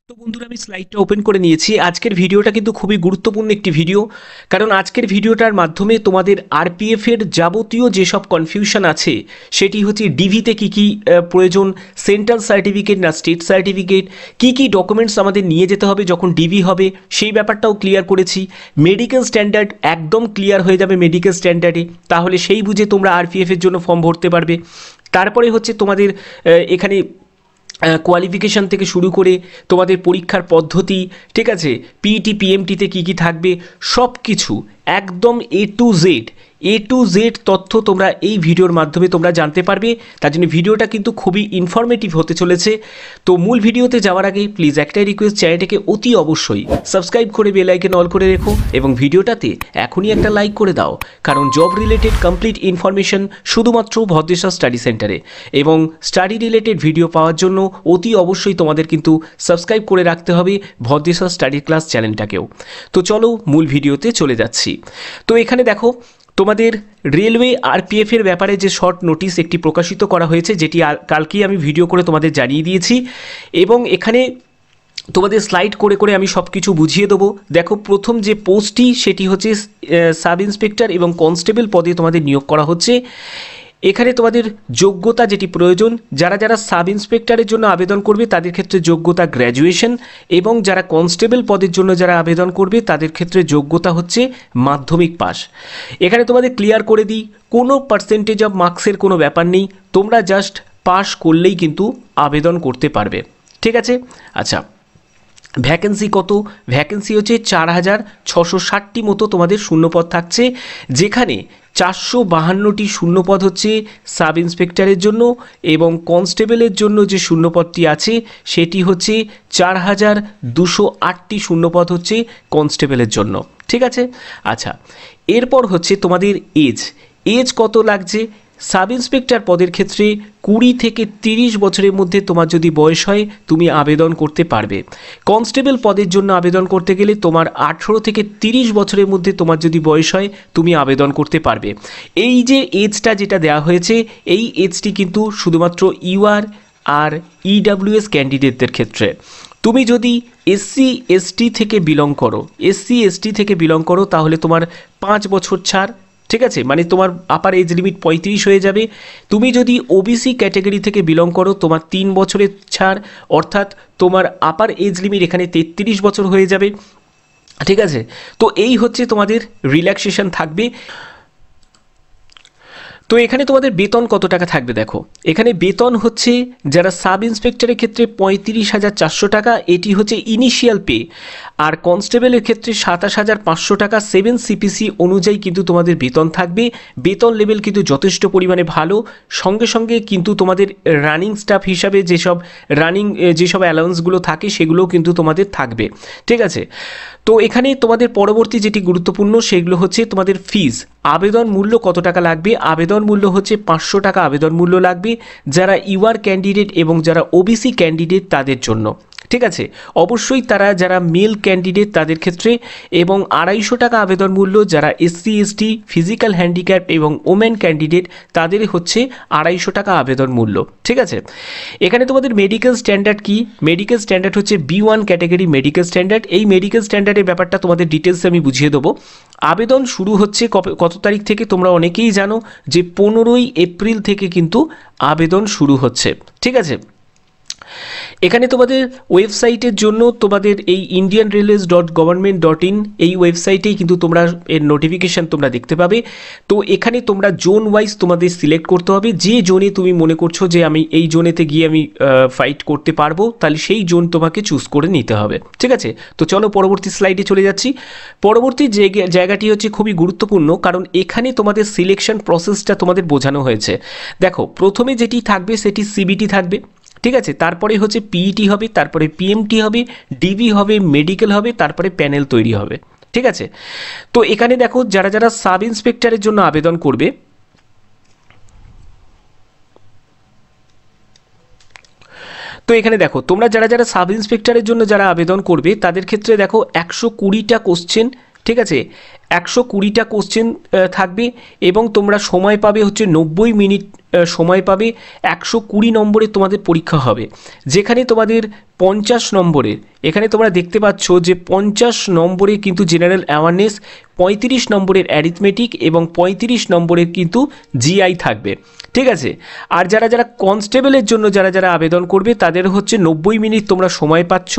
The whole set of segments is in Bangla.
তো বন্ধুরা আমি স্লাইডটা ওপেন করে নিয়েছি। আজকের ভিডিওটা কিন্তু খুবই গুরুত্বপূর্ণ একটি ভিডিও, কারণ আজকের ভিডিওটার মাধ্যমে তোমাদের আরপিএফ এর যাবতীয় যেসব কনফিউশন আছে সেটি হচ্ছে ডিভিতে কী কী প্রয়োজন, সেন্ট্রাল সার্টিফিকেট না স্টেট সার্টিফিকেট, কী কী ডকুমেন্টস আমাদের নিয়ে যেতে হবে যখন ডিভি হবে সেই ব্যাপারটাও ক্লিয়ার করেছি। মেডিকেল স্ট্যান্ডার্ড একদম ক্লিয়ার হয়ে যাবে মেডিকেল স্ট্যান্ডার্ডে, তাহলে সেই বুঝে তোমরা আরপিএফ এর জন্য ফর্ম ভরতে পারবে। তারপরে হচ্ছে তোমাদের এখানে কোয়ালিফিকেশান থেকে শুরু করে তোমাদের পরীক্ষার পদ্ধতি, ঠিক আছে, পিইটি পিএমটিতে কী কী থাকবে সব কিছু একদম এ টু জেড তথ্য তোমরা এই ভিডিওর মাধ্যমে তোমরা জানতে পারবে। তার জন্য ভিডিওটা কিন্তু খুবই ইনফরমেটিভ হতে চলেছে। তো মূল ভিডিওতে যাওয়ার আগে প্লিজ একটাই রিকোয়েস্ট, চ্যানেলটাকে অতি অবশ্যই সাবস্ক্রাইব করে বেল আইকন অল করে রেখো এবং ভিডিওটাতে এখনই একটা লাইক করে দাও, কারণ জব রিলেটেড কমপ্লিট ইনফরমেশন শুধুমাত্র ভদ্রেশ্বর স্টাডি সেন্টারে, এবং স্টাডি রিলেটেড ভিডিও পাওয়ার জন্য অতি অবশ্যই তোমাদের কিন্তু সাবস্ক্রাইব করে রাখতে হবে ভদ্রেশ্বর স্টাডি ক্লাস চ্যানেলটাকেও। তো চলো মূল ভিডিওতে চলে যাচ্ছি। তো এখানে দেখো তোমাদের রেলওয়ে আরপিএফ এর ব্যাপারে যে শর্ট নোটিশ একটি প্রকাশিত করা হয়েছে, যেটি কালকেই আমি ভিডিও করে তোমাদের জানিয়ে দিয়েছি, এবং এখানে তোমাদের স্লাইড করে করে আমি সব কিছু বুঝিয়ে দেবো। দেখো প্রথম যে পোস্টটি সেটি হচ্ছে সাব ইন্সপেক্টর এবং কনস্টেবল পদে তোমাদের নিয়োগ করা হচ্ছে। এখানে তোমাদের যোগ্যতা যেটি প্রয়োজন, যারা যারা সাব ইন্সপেক্টরের জন্য আবেদন করবে তাদের ক্ষেত্রে যোগ্যতা গ্র্যাজুয়েশন, এবং যারা কনস্টেবল পদের জন্য যারা আবেদন করবে তাদের ক্ষেত্রে যোগ্যতা হচ্ছে মাধ্যমিক পাস। এখানে তোমাদের ক্লিয়ার করে দিই, কোনো পার্সেন্টেজ অফ মার্কসের কোনো ব্যাপার নেই, তোমরা জাস্ট পাস করলেই কিন্তু আবেদন করতে পারবে, ঠিক আছে। আচ্ছা, ভ্যাকেন্সি কত? ভ্যাকেন্সি হচ্ছে 4660টি মতো তোমাদের শূন্যপদ থাকছে, যেখানে 452টি শূন্যপদ হচ্ছে সাব ইন্সপেক্টরের জন্য, এবং কনস্টেবলের জন্য যে শূন্যপদটি আছে সেটি হচ্ছে 4208টি শূন্যপদ হচ্ছে কনস্টেবলের জন্য, ঠিক আছে। আচ্ছা, এরপর হচ্ছে তোমাদের এজ কত লাগছে। সাব ইন্সপেক্টর পদের ক্ষেত্রে 20 থেকে 30 বছরের মধ্যে তোমার যদি বয়স হয় তুমি আবেদন করতে পারবে। কনস্টেবল পদের জন্য আবেদন করতে গেলে তোমার 18 থেকে 30 বছরের মধ্যে তোমার যদি বয়স হয় তুমি আবেদন করতে পারবে। এই যে এজটা যেটা দেওয়া হয়েছে, এই এজটি কিন্তু শুধুমাত্র ইউআর আর ইডাব্লিউএস ক্যান্ডিডেটদের ক্ষেত্রে। তুমি যদি এসসি এসটি থেকে বিলং করো তাহলে তোমার 5 বছর ছাড়, ঠিক আছে, মানে তোমার আপার এজ লিমিট 35 হয়ে যাবে। তুমি যদি ওবিসি ক্যাটাগরি থেকে বিলং করো তোমার 3 বছরের ছাড়, অর্থাৎ তোমার আপার এজ লিমিট এখানে 33 বছর হয়ে যাবে, ঠিক আছে। তো এই হচ্ছে তোমাদের রিল্যাক্সেশন থাকবে। তো এখানে তোমাদের বেতন কত টাকা থাকবে দেখো, এখানে বেতন হচ্ছে যারা সাব ইন্সপেক্টরের ক্ষেত্রে 35,400 টাকা, এটি হচ্ছে ইনিশিয়াল পে, আর কনস্টেবলের ক্ষেত্রে 27,500 টাকা 7 সিপিসি অনুযায়ী কিন্তু তোমাদের বেতন থাকবে। বেতন লেভেল কিন্তু যথেষ্ট পরিমাণে ভালো, সঙ্গে সঙ্গে কিন্তু তোমাদের রানিং স্টাফ হিসাবে যেসব অ্যালাউন্সগুলো থাকে সেগুলোও কিন্তু তোমাদের থাকবে, ঠিক আছে। তো এখানে তোমাদের পরবর্তী যেটি গুরুত্বপূর্ণ সেগুলো হচ্ছে তোমাদের ফিজ। আবেদন মূল্য কত টাকা লাগবে? আবেদন মূল্য হচ্ছে 500 টাকা আবেদন মূল্য লাগবে যারা ইউআর ক্যান্ডিডেট এবং যারা ওবিসি ক্যান্ডিডেট তাদের জন্য, ঠিক আছে। অবশ্যই তারা যারা মেল ক্যান্ডিডেট তাদের ক্ষেত্রে, এবং 250 টাকা আবেদন মূল্য যারা এসসি এসটি ফিজিক্যাল হ্যান্ডিক্যাপ এবং ওমেন ক্যান্ডিডেট তাদের হচ্ছে 250 টাকা আবেদন মূল্য, ঠিক আছে। এখানে তোমাদের মেডিকেল স্ট্যান্ডার্ড কি? মেডিকেল স্ট্যান্ডার্ড হচ্ছে B1 ক্যাটাগরি মেডিকেল স্ট্যান্ডার্ড। এই মেডিকেল স্ট্যান্ডার্ডের ব্যাপারটা তোমাদের ডিটেলসে আমি বুঝিয়ে দেবো। আবেদন শুরু হচ্ছে কত তারিখ থেকে তোমরা অনেকেই জানো যে 15ই এপ্রিল থেকে কিন্তু আবেদন শুরু হচ্ছে, ঠিক আছে। এখানে তোমাদের ওয়েবসাইটের জন্য তোমাদের এই indianrailways.government.in এই ওয়েবসাইটেই কিন্তু তোমরা এর নোটিফিকেশান তোমরা দেখতে পাবে। তো এখানে তোমরা জোন ওয়াইজ তোমাদের সিলেক্ট করতে হবে, যে জোনে তুমি মনে করছো যে আমি এই জোনেতে গিয়ে আমি ফাইট করতে পারবো, তাহলে সেই জোন তোমাকে চুজ করে নিতে হবে, ঠিক আছে। তো চলো পরবর্তী স্লাইডে চলে যাচ্ছি। পরবর্তী জায়গাটি হচ্ছে খুবই গুরুত্বপূর্ণ, কারণ এখানে তোমাদের সিলেকশন প্রসেসটা তোমাদের বোঝানো হয়েছে। দেখো প্রথমে যেটি থাকবে সেটি সিবিটি থাকবে, ঠিক আছে, তারপরে হচ্ছে পিইটি হবে, তারপরে পিএমটি হবে, ডিবি হবে, মেডিকেল হবে, তারপরে প্যানেল তৈরি হবে, ঠিক আছে। তো এখানে দেখো যারা যারা সাব ইন্সপেক্টরের জন্য আবেদন করবে, তো এখানে দেখো তোমরা যারা যারা সাব ইন্সপেক্টরের জন্য যারা আবেদন করবে তাদের ক্ষেত্রে দেখো 120টা কোশ্চেন, ঠিক আছে, 120টা কোশ্চেন থাকবে, এবং তোমরা সময় পাবে হচ্ছে 90 মিনিট সময় পাবে। 120 নম্বরের তোমাদের পরীক্ষা হবে, যেখানে তোমাদের 50 নম্বরের, এখানে তোমরা দেখতে পাচ্ছ যে 50 নম্বরে কিন্তু জেনারেল অ্যাওয়ারনেস, 35 নম্বরের অ্যারিথমেটিক এবং 35 নম্বরের কিন্তু জিআই থাকবে। ঠিক আছে, আর যারা যারা কনস্টেবলের জন্য যারা যারা আবেদন করবে তাদের হচ্ছে 90 মিনিট তোমরা সময় পাচ্ছ,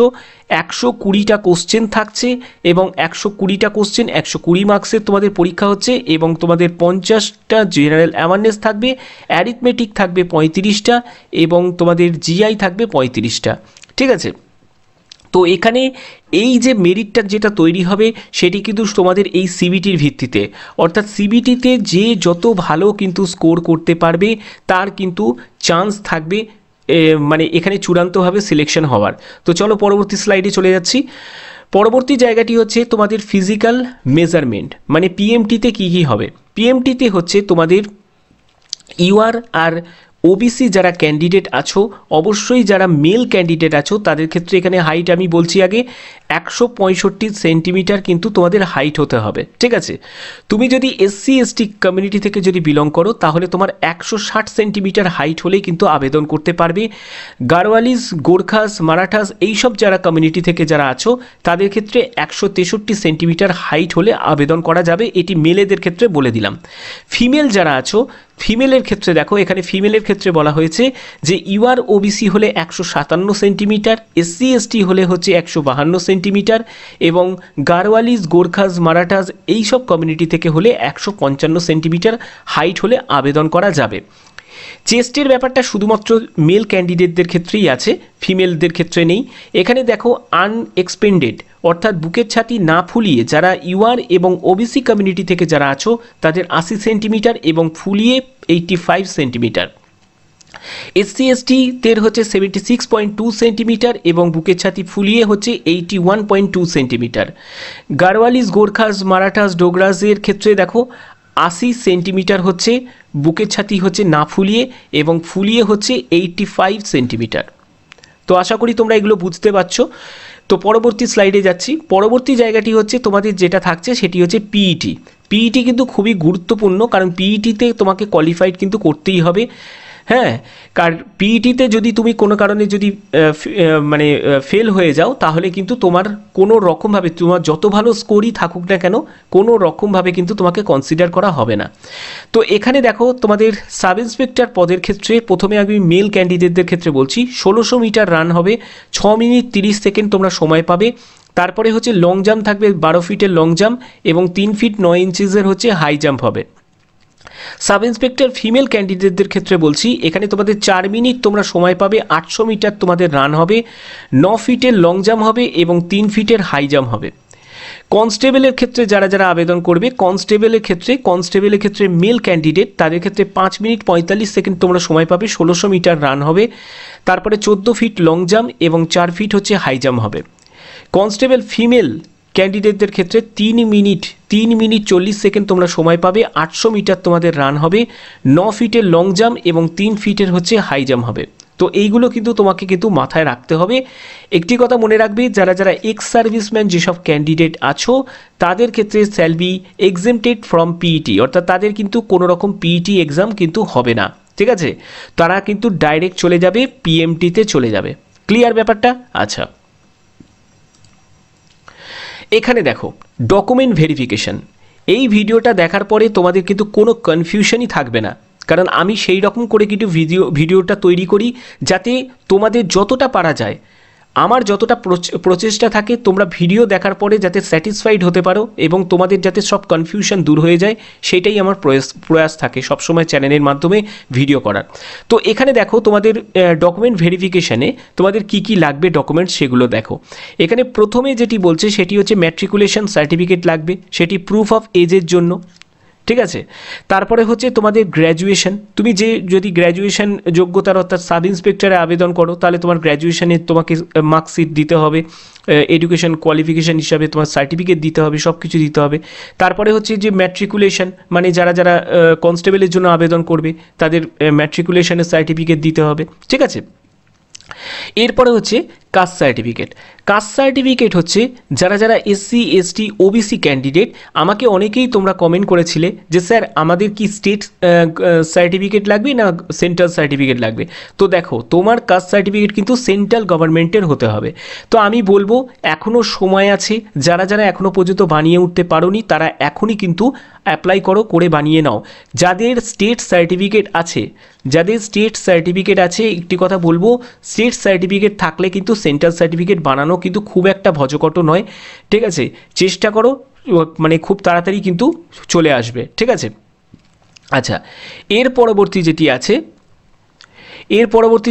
120টা কোশ্চেন থাকছে এবং 120টা কোশ্চেন 120 মার্কসের তোমাদের পরীক্ষা হচ্ছে এবং তোমাদের 50টা জেনারেল অ্যাওয়ারনেস থাকবে, অ্যারিথমেটিক থাকবে 35টা এবং তোমাদের জিআই থাকবে 35টা। ঠিক আছে, তো এখানে এই যে মেরিটটা যেটা তৈরি হবে সেটি কিন্তু তোমাদের এই সিবিটির ভিত্তিতে, অর্থাৎ সিবিটিতে যে যত ভালো কিন্তু স্কোর করতে পারবে তার কিন্তু চান্স থাকবে মানে এখানে চূড়ান্তভাবে সিলেকশন হওয়ার। তো চলো পরবর্তী স্লাইডে চলে যাচ্ছি। পরবর্তী জায়গাটি হচ্ছে তোমাদের ফিজিক্যাল মেজারমেন্ট, মানে পিএমটিতে কী কী হবে। পিএমটিতে হচ্ছে তোমাদের ইউআর আর ওবিসি যারা ক্যান্ডিডেট আছো, অবশ্যই যারা মেল ক্যান্ডিডেট আছো তাদের ক্ষেত্রে এখানে হাইট আমি বলছি আগে 165 সেন্টিমিটার কিন্তু তোমাদের হাইট হতে হবে। ঠিক আছে, তুমি যদি এসসি এসটি কমিউনিটি থেকে যদি বিলং করো তাহলে তোমার 160 সেন্টিমিটার হাইট হলেই কিন্তু আবেদন করতে পারবে। গাড়ওয়ালিস, গোর্খাস, মারাঠাস এইসব যারা কমিউনিটি থেকে যারা আছো তাদের ক্ষেত্রে 163 সেন্টিমিটার হাইট হলে আবেদন করা যাবে, এটি মেলেদের ক্ষেত্রে বলে দিলাম। ফিমেল যারা আছো, ফিমেলের ক্ষেত্রে দেখো এখানে ফিমেলের ক্ষেত্রে বলা হয়েছে যে ইউআর ওবিসি হলে 157 সেন্টিমিটার, এসসি এসটি হলে হচ্ছে 152 সেন্টিমিটার এবং গাড়ওয়ালিস, গোর্খাস, মারাঠাস এইসব কমিউনিটি থেকে হলে 155 সেন্টিমিটার হাইট হলে আবেদন করা যাবে। চেস্টের ব্যাপারটা শুধুমাত্র মেল ক্যান্ডিডেটদের ক্ষেত্রেই আছে, ফিমেলদের ক্ষেত্রে নেই। এখানে দেখো আনএক্সপেন্ডেড অর্থাৎ বুকের ছাতি না ফুলিয়ে যারা ইউআর এবং ওবিসি কমিউনিটি থেকে যারা আছো তাদের 80 সেন্টিমিটার এবং ফুলিয়ে 85 সেন্টিমিটার। এসসি এসটিদের হচ্ছে 76.2 সেন্টিমিটার এবং বুকের ছাতি ফুলিয়ে হচ্ছে 81.2 সেন্টিমিটার। গাড়ওয়ালিস, গোর্খাস, মারাঠাস, ডোগরাসের ক্ষেত্রে দেখো 80 সেন্টিমিটার হচ্ছে বুকের ছাতি হচ্ছে না ফুলিয়ে এবং ফুলিয়ে হচ্ছে 85 সেন্টিমিটার। তো আশা করি তোমরা এগুলো বুঝতে পারছো। তো পরবর্তী স্লাইডে যাচ্ছি। পরবর্তী জায়গাটি হচ্ছে তোমাদের যেটা থাকছে সেটি হচ্ছে পিইটি। পিইটি কিন্তু খুবই গুরুত্বপূর্ণ, কারণ পিইটিতে তোমাকে কোয়ালিফাইড কিন্তু করতেই হবে। হ্যাঁ, কারণ পিইটিতে যদি তুমি কোনো কারণে যদি মানে ফেল হয়ে যাও তাহলে কিন্তু তোমার কোনো রকমভাবে, তোমার যত ভালো স্কোরই থাকুক না কেন, কোনো রকমভাবে কিন্তু তোমাকে কনসিডার করা হবে না। তো এখানে দেখো তোমাদের সাব ইন্সপেক্টর পদের ক্ষেত্রে প্রথমে আমি মেল ক্যান্ডিডেটদের ক্ষেত্রে বলছি 1600 মিটার রান হবে, 6 মিনিট 30 সেকেন্ড তোমরা সময় পাবে। তারপরে হচ্ছে লং জাম্প থাকবে 12 ফিটের লং জাম্প এবং 3 ফিট 9 ইঞ্চিসের হচ্ছে হাই জাম্প হবে। সাব ইন্সপেক্টর ফিমেল ক্যান্ডিডেটদের ক্ষেত্রে বলছি এখানে তোমাদের 4 মিনিট তোমরা সময় পাবে, 800 মিটার তোমাদের রান হবে, 9 ফিটের লং জাম্প হবে এবং 3 ফিটের হাই জাম্প হবে। কনস্টেবলের ক্ষেত্রে যারা যারা আবেদন করবে, কনস্টেবলের ক্ষেত্রে মেল ক্যান্ডিডেট তাদের ক্ষেত্রে 5 মিনিট 45 সেকেন্ড তোমরা সময় পাবে, 1600 মিটার রান হবে, তারপরে 14 ফিট লং জাম্প এবং 4 ফিট হচ্ছে হাই জাম্প হবে। কনস্টেবল ফিমেল ক্যান্ডিডেটদের ক্ষেত্রে 3 মিনিট 40 সেকেন্ড তোমরা সময় পাবে, 800 মিটার তোমাদের রান হবে, 9 ফিটের লং জাম্প এবং 3 ফিটের হচ্ছে হাই জাম্প হবে। তো এইগুলো কিন্তু তোমাকে কিন্তু মাথায় রাখতে হবে। একটি কথা মনে রাখবে, যারা যারা এক্স সার্ভিসম্যান যেসব ক্যান্ডিডেট আছো তাদের ক্ষেত্রে shall be exempted from PET, অর্থাৎ তাদের কিন্তু কোনো রকম পিইটি এক্সাম কিন্তু হবে না। ঠিক আছে, তারা কিন্তু ডাইরেক্ট চলে যাবে পিএমটিতে চলে যাবে। ক্লিয়ার ব্যাপারটা? আচ্ছা, এখানে দেখো ডকুমেন্ট ভেরিফিকেশন। এই ভিডিওটা দেখার পরে তোমাদের কিন্তু কোনো কনফিউশনই থাকবে না, কারণ আমি সেই রকম করে কিন্তু ভিডিওটা তৈরি করি যাতে তোমাদের যতটা পারা যায়, আমার যতটা প্রচেষ্টা থাকে তোমরা ভিডিও দেখার পরে যাতে স্যাটিসফাইড হতে পারো এবং তোমাদের যাতে সব কনফিউশন দূর হয়ে যায়, সেটাই আমার প্রয়াস থাকে সবসময় চ্যানেলের মাধ্যমে ভিডিও করার। তো এখানে দেখো তোমাদের ডকুমেন্ট ভেরিফিকেশানে তোমাদের কি কি লাগবে ডকুমেন্টস সেগুলো দেখো। এখানে প্রথমে যেটি বলছে সেটি হচ্ছে ম্যাট্রিকুলেশন সার্টিফিকেট লাগবে, সেটি প্রুফ অফ এজের জন্য। ঠিক আছে, তারপরে হচ্ছে তোমাদের গ্র্যাজুয়েশন, তুমি যদি গ্র্যাজুয়েশন যোগ্যতার অর্থাৎ সাব ইন্সপেক্টরে আবেদন করো তাহলে তোমার গ্র্যাজুয়েশনের তোমাকে মার্কশিট দিতে হবে, এডুকেশন কোয়ালিফিকেশান হিসাবে তোমার সার্টিফিকেট দিতে হবে, সব কিছু দিতে হবে। তারপরে হচ্ছে যে ম্যাট্রিকুলেশন, মানে যারা যারা কনস্টেবলের জন্য আবেদন করবে তাদের ম্যাট্রিকুলেশনের সার্টিফিকেট দিতে হবে। ঠিক আছে, এরপরে হচ্ছে কাস্ট সার্টিফিকেট। কাস্ট সার্টিফিকেট হচ্ছে যারা যারা এসসি এসটি ওবিসি ক্যান্ডিডেট, আমাকে অনেকেই তোমরা কমেন্ট করেছিলে যে স্যার আমাদের কি স্টেট সার্টিফিকেট লাগবে না সেন্ট্রাল সার্টিফিকেট লাগবে। তো দেখো তোমার কাস্ট সার্টিফিকেট কিন্তু সেন্ট্রাল গভর্নমেন্টের হতে হবে। তো আমি বলবো এখনও সময় আছে, যারা যারা এখনও পর্যন্ত বানিয়ে উঠতে পারোনি তারা এখনই কিন্তু অ্যাপ্লাই করো, করে বানিয়ে নাও। যাদের স্টেট সার্টিফিকেট আছে, যাদের স্টেট সার্টিফিকেট আছে, একটি কথা বলবো, স্টেট সার্টিফিকেট থাকলে কিন্তু সেন্ট্রাল সার্টিফিকেট বানানো কিন্তু খুব একটা ভজকট নয়, ঠিক আছে। চেষ্টা করো, মানে খুব তাড়াতাড়ি কিন্তু চলে আসবে, ঠিক আছে। আচ্ছা, এর পরবর্তী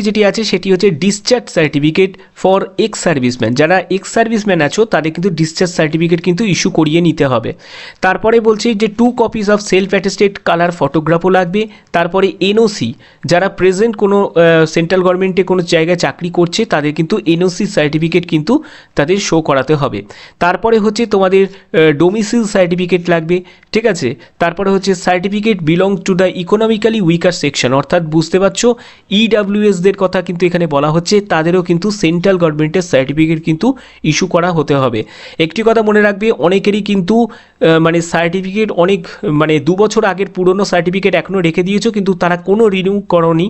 যেটি আছে সেটি হচ্ছে discharge certificate for ex serviceman. যারা এক্স সার্ভিসম্যান আছো তাদের কিন্তু ডিসচার্জ সার্টিফিকেট কিন্তু ইস্যু করিয়ে নিতে হবে। তারপরে বলছি যে 2 copies of self attested colour ফটোগ্রাফও লাগবে। তারপরে এনওসি, যারা প্রেজেন্ট কোনো সেন্ট্রাল গভর্নমেন্টে কোনো জায়গায় চাকরি করছে তাদের কিন্তু এনওসি সার্টিফিকেট কিন্তু তাদের শো করাতে হবে। তারপরে হচ্ছে তোমাদের ডোমিসাইল সার্টিফিকেট লাগবে, ঠিক আছে। তারপরে হচ্ছে certificate belong to the economically weaker section, অর্থাৎ বুঝতে পারছো ইডাব্লিউএসদের কথা কিন্তু এখানে বলা হচ্ছে, তাদেরও কিন্তু সেন্ট্রাল গভর্নমেন্টের সার্টিফিকেট কিন্তু ইস্যু করা হতে হবে। একটি কথা মনে রাখবে, অনেকেরই কিন্তু মানে সার্টিফিকেট অনেক মানে 2 বছর আগের পুরনো সার্টিফিকেট এখনও রেখে দিয়েছো কিন্তু তারা কোনো রিনিউ করোনি।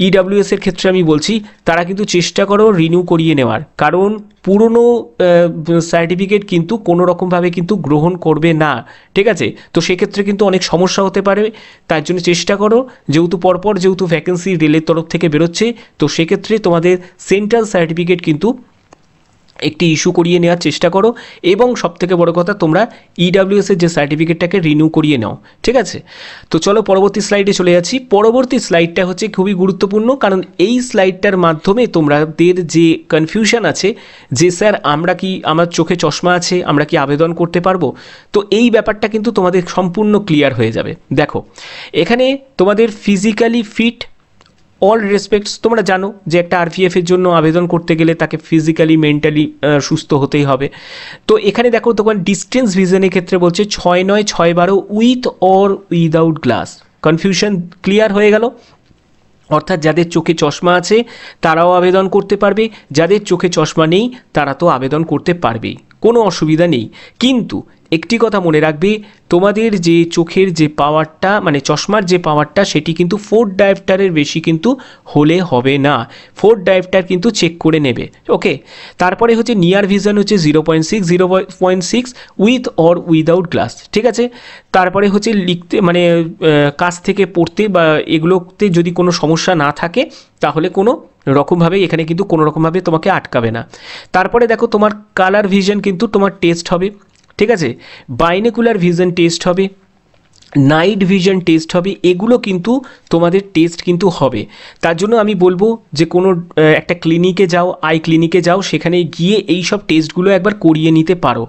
ইডাব্লিউএসের ক্ষেত্রে আমি বলছি তারা কিন্তু চেষ্টা করো রিনিউ করিয়ে নেওয়ার, কারণ পুরনো সার্টিফিকেট কিন্তু কোনো রকমভাবে কিন্তু গ্রহণ করবে না, ঠিক আছে। তো সেক্ষেত্রে কিন্তু অনেক সমস্যা হতে পারে, তার জন্য চেষ্টা করো, যেহেতু পরপর যেহেতু ভ্যাকেন্সি রেলের তরফ থেকে বেরোচ্ছে, তো সেক্ষেত্রে তোমাদের সেন্ট্রাল সার্টিফিকেট কিন্তু একটি ইস্যু করিয়ে নেওয়ার চেষ্টা করো। এবং সবথেকে বড় কথা, তোমরা ইডাব্লিউএসের যে সার্টিফিকেটটাকে রিনিউ করিয়ে নাও, ঠিক আছে। তো চলো পরবর্তী স্লাইডে চলে যাচ্ছি। পরবর্তী স্লাইডটা হচ্ছে খুবই গুরুত্বপূর্ণ, কারণ এই স্লাইডটার মাধ্যমে তোমাদের যে কনফিউশন আছে যে স্যার আমরা কি, আমার চোখে চশমা আছে, আমরা কি আবেদন করতে পারবো, তো এই ব্যাপারটা কিন্তু তোমাদের সম্পূর্ণ ক্লিয়ার হয়ে যাবে। দেখো এখানে তোমাদের ফিজিক্যালি ফিট অল রেসপেক্টস, তোমরা জানো যে একটা আরপিএফের জন্য আবেদন করতে গেলে তাকে ফিজিক্যালি মেন্টালি সুস্থ হতেই হবে। তো এখানে দেখো তোমার ডিস্টেন্স ভিশনের ক্ষেত্রে বলছে 6'9", 6'12" with or without glass. Confusion clear হয়ে গেল, অর্থাৎ যাদের চোখে চশমা আছে তারাও আবেদন করতে পারবে, যাদের চোখে চশমা নেই তারা তো আবেদন করতে পারবেই, কোনো অসুবিধা নেই। কিন্তু একটি কথা মনে রাখবে, তোমাদের যে চোখের যে পাওয়ারটা মানে চশমার যে পাওয়ারটা সেটি কিন্তু 4 ডায়োপ্টারের বেশি কিন্তু হলে হবে না, 4 ডায়োপ্টার কিন্তু চেক করে নেবে, ওকে। তারপরে হচ্ছে নিয়ার ভিশন হচ্ছে 0.6 উইথ অর উইদাউট গ্লাস, ঠিক আছে। তারপরে হচ্ছে লিখতে মানে কাছ থেকে পড়তে বা এগুলোতে যদি কোনো সমস্যা না থাকে তাহলে কোনো রকমভাবে এখানে কিন্তু কোনো রকমভাবে তোমাকে আটকাবে না। তারপরে দেখো তোমার কালার ভিশন কিন্তু তোমার টেস্ট হবে, ঠিক আছে। বাইনোকুলার ভিশন টেস্ট হবে, নাইট ভিশন টেস্ট হবে, এগুলো কিন্তু তোমাদের টেস্ট কিন্তু হবে। তার জন্য আমি বলবো যে কোনো একটা ক্লিনিকে যাও, আই ক্লিনিকে যাও, সেখানে গিয়ে এই সব টেস্টগুলো একবার করিয়ে নিতে পারো।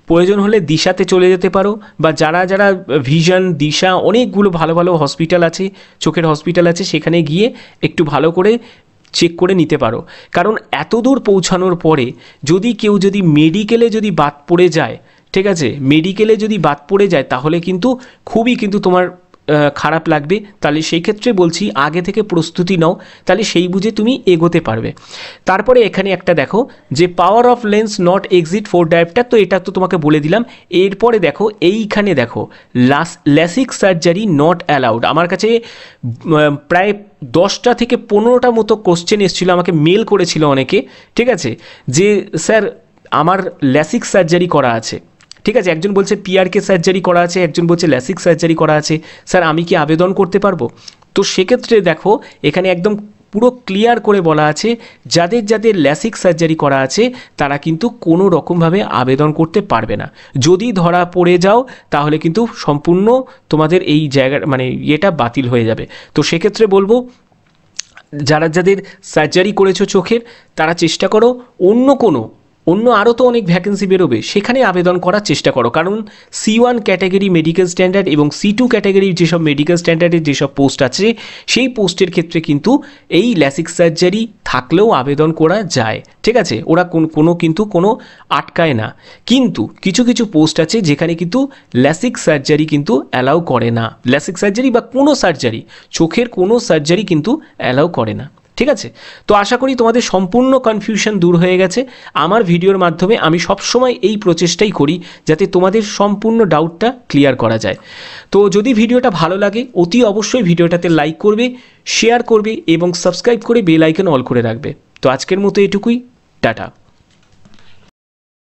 প্রয়োজন হলে দিশাতে চলে যেতে পারো, বা যারা যারা ভিশন, দিশা, অনেকগুলো ভালো ভালো হসপিটাল আছে, চোখের হসপিটাল আছে, সেখানে গিয়ে একটু ভালো করে চেক করে নিতে পারো। কারণ এত দূর পৌঁছানোর পরে যদি কেউ যদি মেডিকেলে যদি বাদ পড়ে যায়, ঠিক আছে, মেডিকেলে যদি বাদ পড়ে যায় তাহলে কিন্তু খুবই কিন্তু তোমার খারাপ লাগবে। তাহলে সেই ক্ষেত্রে বলছি আগে থেকে প্রস্তুতি নাও, তাহলে সেই বুঝে তুমি এগোতে পারবে। তারপরে এখানে একটা দেখো যে power of lens not exit 4 dioptre, তো এটা তো তোমাকে বলে দিলাম। এরপরে দেখো এইখানে দেখো ল্যাসিক সার্জারি নট অ্যালাউড। আমার কাছে প্রায় 10টা থেকে 15টা মতো কোশ্চেন এসেছিলো, আমাকে মেল করেছিল অনেকে, ঠিক আছে, যে স্যার আমার ল্যাসিক সার্জারি করা আছে, ঠিক আছে, একজন বলছে পিআরকে সার্জারি করা আছে, একজন বলছে ল্যাসিক সার্জারি করা আছে, স্যার আমি কি আবেদন করতে পারবো? তো সেক্ষেত্রে দেখো এখানে একদম পুরো ক্লিয়ার করে বলা আছে যাদের যাদের ল্যাসিক সার্জারি করা আছে তারা কিন্তু কোনো রকমভাবে আবেদন করতে পারবে না। যদি ধরা পড়ে যাও তাহলে কিন্তু সম্পূর্ণ তোমাদের এই জায়গা মানে এটা বাতিল হয়ে যাবে। তো সেক্ষেত্রে বলবো যারা যাদের সার্জারি করেছো চোখের তারা চেষ্টা করো অন্য আরও তো অনেক ভ্যাকেন্সি বেরোবে, সেখানে আবেদন করার চেষ্টা করো। কারণ C1 ক্যাটাগরি মেডিকেল স্ট্যান্ডার্ড এবং C2 ক্যাটাগরির যেসব মেডিকেল স্ট্যান্ডার্ডের যেসব পোস্ট আছে সেই পোস্টের ক্ষেত্রে কিন্তু এই ল্যাসিক সার্জারি থাকলেও আবেদন করা যায়, ঠিক আছে, ওরা কোনো আটকায় না। কিন্তু কিছু কিছু পোস্ট আছে যেখানে কিন্তু ল্যাসিক সার্জারি কিন্তু অ্যালাউ করে না, ল্যাসিক সার্জারি বা কোনো সার্জারি, চোখের কোনো সার্জারি কিন্তু অ্যালাউ করে না। ঠিক আছে? তো আশা করি তোমাদের সম্পূর্ণ কনফিউশন দূর হয়ে গেছে। আমার ভিডিওর মাধ্যমে আমি সবসময় এই প্রচেষ্টাই করি যাতে তোমাদের সম্পূর্ণ ডাউটটা ক্লিয়ার করা যায়। তো যদি ভিডিওটা ভালো লাগে অতি অবশ্যই ভিডিওটাতে লাইক করবে, শেয়ার করবে এবং সাবস্ক্রাইব করে বেল আইকন অল করে রাখবে। তো আজকের মতো এটুকুই, টাটা।